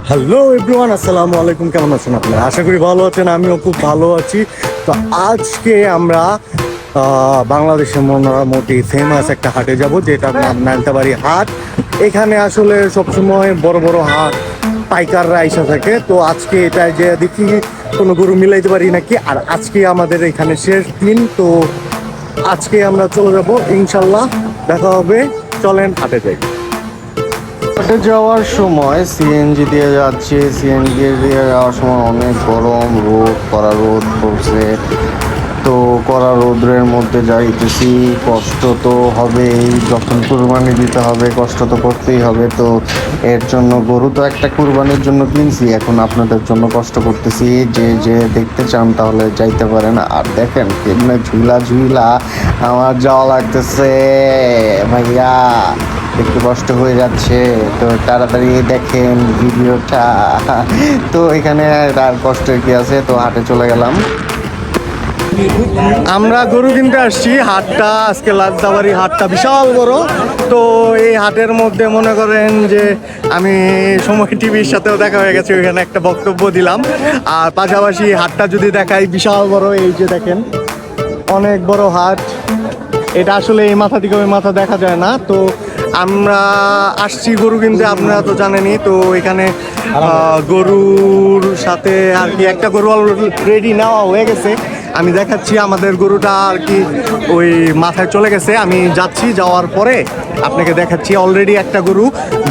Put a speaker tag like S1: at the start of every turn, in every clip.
S1: Hello everyone, আসসালামু আলাইকুম। কেমন আছেন আপনারা? আশা করি ভালো আছেন, আমিও খুব ভালো আছি। তো আজকে আমরা বাংলাদেশের মোটামুটি ফেমাস একটা হাটে যাব, যেটার নাম নালতাবাড়ি হাট। এখানে আসলে সবসময় বড় বড় হাট পাইকাররা এসে থাকে। তো আজকে এটা যে দেখি কোনো গরু মিলাইতে পারি নাকি। আর আজকে আমাদের এখানে শেষ দিন, তো আজকে আমরা চলে যাব ইনশাল্লাহ। দেখা হবে, চলেন হাটে যাই। হাটে যাওয়ার সময় সিএনজি দিয়ে যাচ্ছে। সিএনজি দিয়ে যাওয়ার সময় অনেক গরম, কড়া রোদ পড়ছে। তো কড়া রোদ্রের মধ্যে যাইতেছি, কষ্ট তো হবেই। যখন কুরবানি দিতে হবে কষ্ট তো করতেই হবে। তো এর জন্য গরু তো একটা কুরবানির জন্য কিনছি, এখন আপনাদের জন্য কষ্ট করতেছি। যে দেখতে চান তাহলে যাইতে পারেন। আর দেখেন কেমনে ঝুলা ঝুলা আমার যাওয়া লাগতেছে ভাইয়া, একটু কষ্ট হয়ে যাচ্ছে। তো তাড়াতাড়ি দেখেন ভিডিওটা। তো এখানে আর কষ্টের কি আছে, তো হাটে চলে গেলাম। আমরা গরু কিনতে আসছি। হাটটা আজকে লালতাবাড়ি হাটটা বিশাল বড়। তো এই হাটের মধ্যে মনে করেন যে আমি সময় টিভির সাথেও দেখা হয়ে গেছে, ওইখানে একটা বক্তব্য দিলাম। আর পাশাপাশি হাটটা যদি দেখাই, বিশাল বড়। এই যে দেখেন, অনেক বড় হাট। এটা আসলে এই মাথা থেকে ওই মাথা দেখা যায় না। তো আমরা আসছি গরু কিনতে, আপনারা তো জানেনই। তো এখানে গরুর সাথে আর কি একটা গরু অলরেডি নেওয়া হয়ে গেছে। আমি দেখাচ্ছি আমাদের গরুটা আর কি ওই মাথায় চলে গেছে। আমি যাচ্ছি, যাওয়ার পরে আপনাকে দেখাচ্ছি। অলরেডি একটা গরু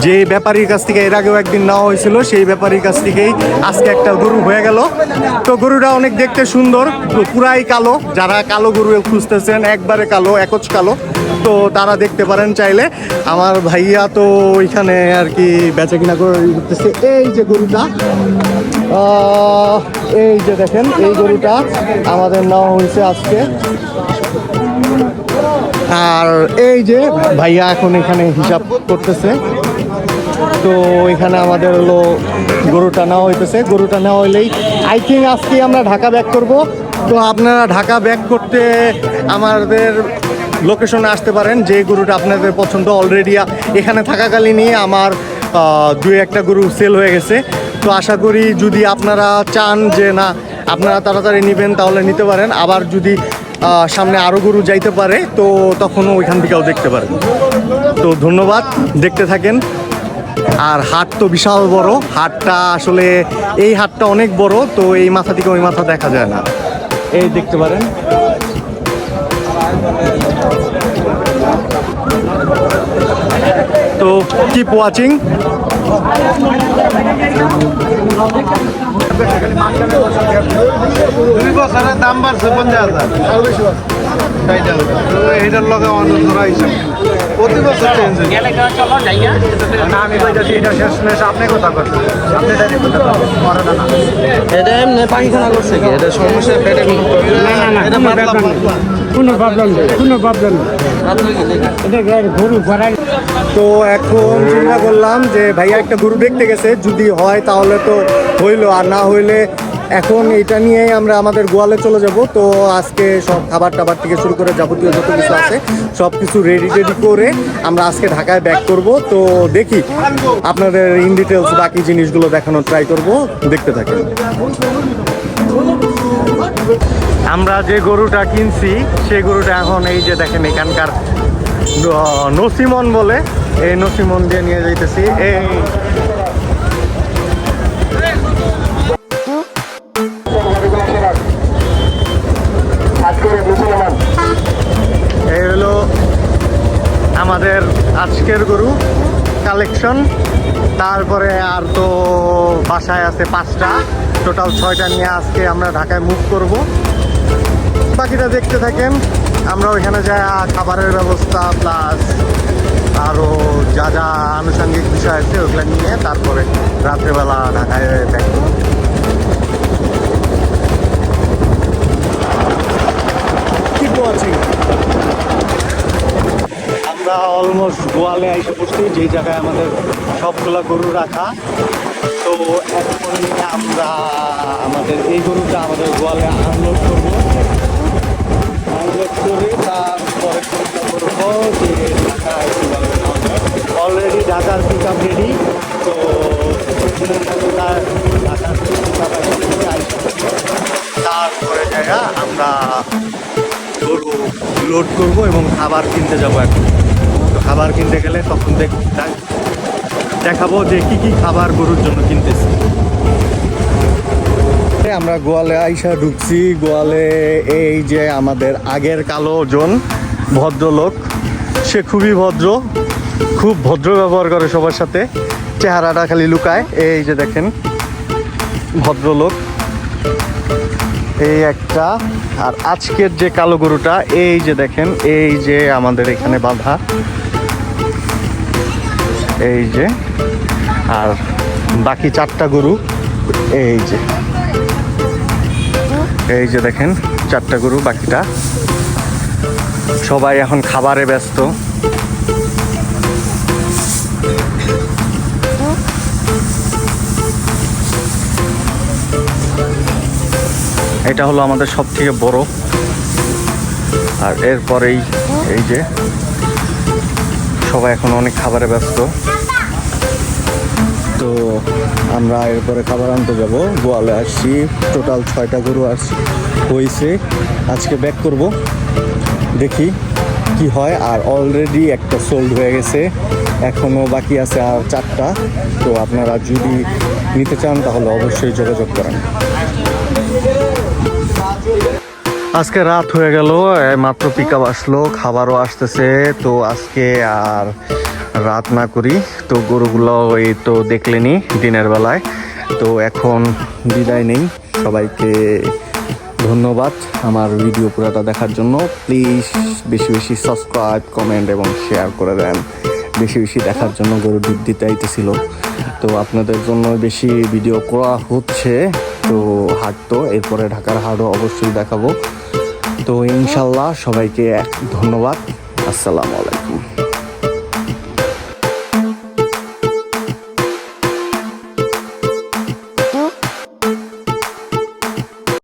S1: যে ব্যাপারীর কাছ থেকে এর আগেও একদিন নেওয়া হয়েছিল, সেই ব্যাপারীর কাছ থেকেই আজকে একটা গরু হয়ে গেল। তো গরুটা অনেক দেখতে সুন্দর, পুরাই কালো। যারা কালো গরু খুঁজতেছেন, একবারে কালো, একচ কালো, তো তারা দেখতে পারেন চাইলে। আমার ভাইয়া তো ওইখানে আর কি বেচা কিনা করতেছে। এই যে গরুটা, এই যে দেখেন, এই গরুটা আমাদের নেওয়া হয়েছে আজকে। আর এই যে ভাইয়া এখন এখানে হিসাব করতেছে। তো এখানে আমাদের হলো গরুটা নেওয়া হইতেছে। গরুটা নেওয়া হইলেই আই থিঙ্ক আজকে আমরা ঢাকা ব্যাক করব। তো আপনারা ঢাকা ব্যাক করতে আমাদের লোকেশনে আসতে পারেন। যে গরুটা আপনাদের পছন্দ, অলরেডি এখানে থাকাকালীনই আমার দুই একটা গরু সেল হয়ে গেছে। তো আশা করি যদি আপনারা চান যে না আপনারা তাড়াতাড়ি নেবেন, তাহলে নিতে পারেন। আবার যদি সামনে আরও গরু যাইতে পারে, তো তখনও ওইখান থেকেও দেখতে পারেন। তো ধন্যবাদ, দেখতে থাকেন। আর হাট তো বিশাল বড়। হাটটা আসলে এই হাটটা অনেক বড়। তো এই মাথা থেকে ওই মাথা দেখা যায় না। এই দেখতে পারেন। তো কিপ ওয়াচিং।
S2: দুই বছরের দাম বাড়ছে 50,000। এইটার লগে অনেক ধরা হিসাব প্রতি বছর চেঞ্জ হয়ে আমি কইতাছি এটা শেষমেশ আপনি কথা করছেন, আপনি এটা এমনি পায়খানা করছে কি, এটা সমস্যা পেটে এটা কোনো প্রবলেম নেই, কোনো প্রবলেম নেই।
S1: তো এখন চিন্তা করলাম যে ভাইয়া একটা গরু দেখতে গেছে, যদি হয় তাহলে তো হইলো, আর না হইলে এখন এটা নিয়েই আমরা আমাদের গোয়ালে চলে যাব। তো আজকে সব খাবার টাবার থেকে শুরু করে যাবতীয় যত কিছু আছে সব কিছু রেডি করে আমরা আজকে ঢাকায় ব্যাক করব। তো দেখি আপনাদের ইন ডিটেলস বাকি জিনিসগুলো দেখানোর ট্রাই করব, দেখতে থাকেন। আমরা যে গরুটা কিনছি সেই গরুটা এখন এই যে দেখেন, এখানকার নসিমন বলে, এই নসিমন দিয়ে নিয়ে যাইতেছি। এই হলো আমাদের আজকের গরু কালেকশন। তারপরে আর তো বাসায় আছে 5টা, টোটাল 6টা নিয়ে আজকে আমরা ঢাকায় মুভ করব। বাকিটা দেখতে থাকেন। আমরা ওইখানে যা খাবারের ব্যবস্থা প্লাস আরও যা যা আনুষঙ্গিক বিষয় আছে ওগুলো নিয়ে তারপরে রাত্রেবেলা ঢাকায় ব্যাক করব। আমরা অলমোস্ট গোয়ালে এসে পড়ছি, যেই জায়গায় আমাদের সবগুলা গরু রাখা। তো এখন আমরা আমাদের এই গরুটা আমাদের গোয়ালে আনলোড করবো। আনলোড করে তারপরে চিন্তা করবো যে ঢাকায় অলরেডি ঢাকার পিক আপ রেডি। তো তারপরে জায়গা আমরা গরু লোড করবো এবং খাবার কিনতে যাবো এখন। তো খাবার কিনতে গেলে তখন দেখাবো যে কি কি খাবার গরুর জন্য কিনতেছি। আমরা গোয়ালে আইসা ঢুকছি। গোয়ালে এই যে আমাদের আগের কালো জন ভদ্রলোক, সে খুবই ভদ্র, খুব ভদ্র ব্যবহার করে সবার সাথে, চেহারাটা খালি লুকায়। এই যে দেখেন ভদ্রলোক এই একটা। আর আজকের যে কালো গরুটা এই যে দেখেন, এই যে আমাদের এখানে বাঁধা, এই যে। আর বাকি 4টা গরু এই যে দেখেন 4টা গরু। বাকিটা সবাই এখন খাবারে ব্যস্ত। এটা হলো আমাদের সব থেকে বড়। আর এরপরেই এই যে সবাই এখন অনেক খাবারে ব্যস্ত। তো আমরা এরপরে খাবার আনতে যাব। গোয়ালে আসছি, টোটাল 6টা গরু হয়েছে। আজকে ব্যাক করব, দেখি কি হয়। আর অলরেডি একটা সোল্ড হয়ে গেছে, এখনও বাকি আছে আর 4টা। তো আপনারা যদি নিতে চান তাহলে অবশ্যই যোগাযোগ করেন। আজকে রাত হয়ে গেল, মাত্র পিক আপ আসলো, খাবারও আসতেছে। তো আজকে আর রাত না করি। তো গরুগুলো এই তো দেখলেনি দিনের বেলায়। তো এখন বিদায় নেই। সবাইকে ধন্যবাদ আমার ভিডিও পুরোটা দেখার জন্য। প্লিজ বেশি বেশি সাবস্ক্রাইব, কমেন্ট এবং শেয়ার করে দেন। বেশি বেশি দেখার জন্য গরু দুধ দিতে আইতেছিল, তো আপনাদের জন্য বেশি ভিডিও করা হচ্ছে। তো হাট তো এরপরে ঢাকার হাটও অবশ্যই দেখাবো। তো ইনশাল্লাহ সবাইকে ধন্যবাদ। আসসালামু আলাইকুম।